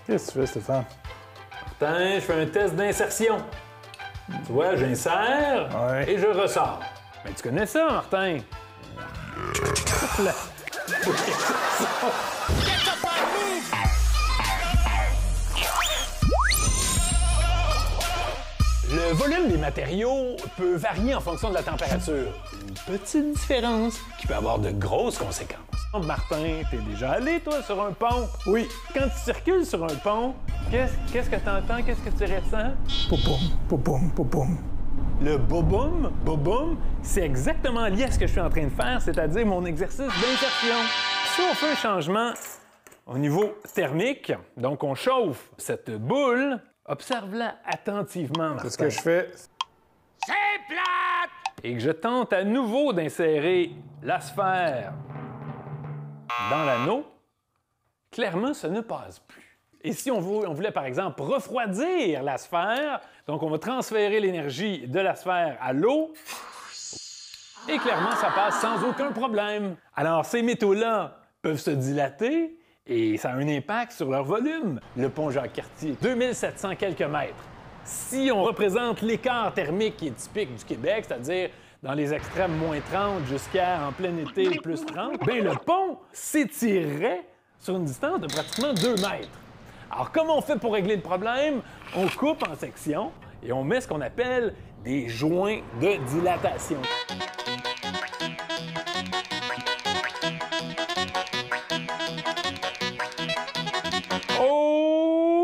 Qu'est-ce que tu fais, Stéphane? Martin, je fais un test d'insertion. Tu vois, j'insère et je ressors. Mais tu connais ça, Martin? Le volume des matériaux peut varier en fonction de la température. Une petite différence qui peut avoir de grosses conséquences. Martin, t'es déjà allé, toi, sur un pont? Oui. Quand tu circules sur un pont, qu'est-ce que t'entends? Qu'est-ce que tu ressens? Poupoum, poupoum, poupoum. Le boboum, boboum, c'est exactement lié à ce que je suis en train de faire, c'est-à-dire mon exercice d'insertion. Si on fait un changement au niveau thermique, donc on chauffe cette boule, observe-la attentivement, Martin. C'est ce que je fais. C'est plate! Et que je tente à nouveau d'insérer la sphère dans l'anneau, clairement, ça ne passe plus. Et si on voulait, par exemple, refroidir la sphère, donc on va transférer l'énergie de la sphère à l'eau, et clairement, ça passe sans aucun problème. Alors, ces métaux-là peuvent se dilater, et ça a un impact sur leur volume. Le pont Jacques-Cartier, 2700 quelques mètres. Si on représente l'écart thermique qui est typique du Québec, c'est-à-dire dans les extrêmes moins 30 jusqu'à en plein été plus 30, bien le pont s'étirerait sur une distance de pratiquement 2 mètres. Alors comment on fait pour régler le problème? On coupe en sections et on met ce qu'on appelle des joints de dilatation.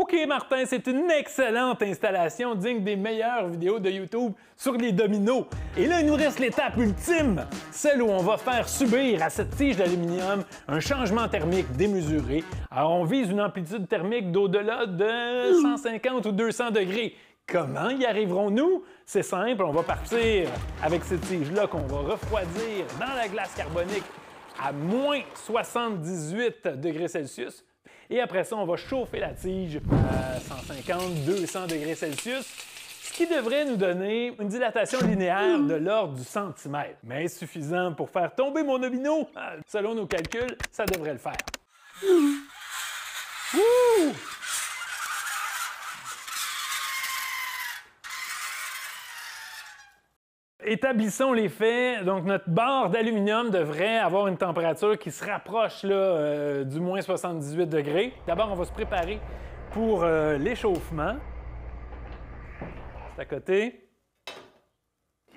OK, Martin, c'est une excellente installation digne des meilleures vidéos de YouTube sur les dominos. Et là, il nous reste l'étape ultime, celle où on va faire subir à cette tige d'aluminium un changement thermique démesuré. Alors, on vise une amplitude thermique d'au-delà de 150 ou 200 degrés. Comment y arriverons-nous? C'est simple, on va partir avec cette tige-là qu'on va refroidir dans la glace carbonique à moins 78 degrés Celsius. Et après ça, on va chauffer la tige à 150-200 degrés Celsius, ce qui devrait nous donner une dilatation linéaire de l'ordre du centimètre. Mais suffisant pour faire tomber mon domino. Selon nos calculs, ça devrait le faire. Wouh! Établissons les faits. Donc, notre barre d'aluminium devrait avoir une température qui se rapproche là, du moins 78 degrés. D'abord, on va se préparer pour l'échauffement. C'est à côté.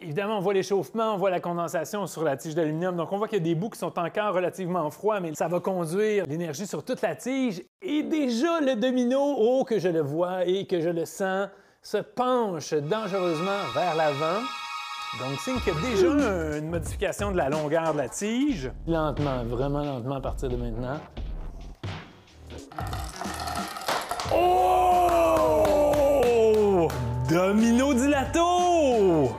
Évidemment, on voit l'échauffement, on voit la condensation sur la tige d'aluminium. Donc, on voit qu'il y a des bouts qui sont encore relativement froids, mais ça va conduire l'énergie sur toute la tige. Et déjà, le domino, oh, que je le vois et que je le sens, se penche dangereusement vers l'avant. Donc, signe qu'il y a déjà une modification de la longueur de la tige. Lentement, vraiment lentement à partir de maintenant. Oh! Domino dilato!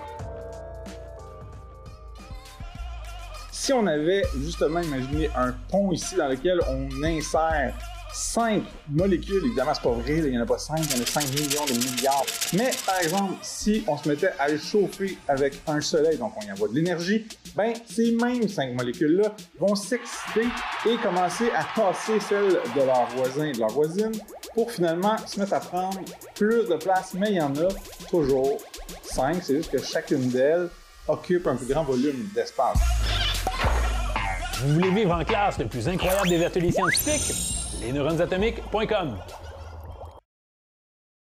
Si on avait justement imaginé un pont ici dans lequel on insère 5 molécules, évidemment c'est pas vrai, il n'y en a pas 5, il y en a 5 millions de milliards. Mais par exemple, si on se mettait à le chauffer avec un soleil, donc on y envoie de l'énergie, ben ces mêmes 5 molécules-là vont s'exciter et commencer à tasser celles de leurs voisins et de leurs voisines pour finalement se mettre à prendre plus de place, mais il y en a toujours 5, c'est juste que chacune d'elles occupe un plus grand volume d'espace. Vous voulez vivre en classe le plus incroyable des ateliers scientifiques? lesneuronesatomiques.com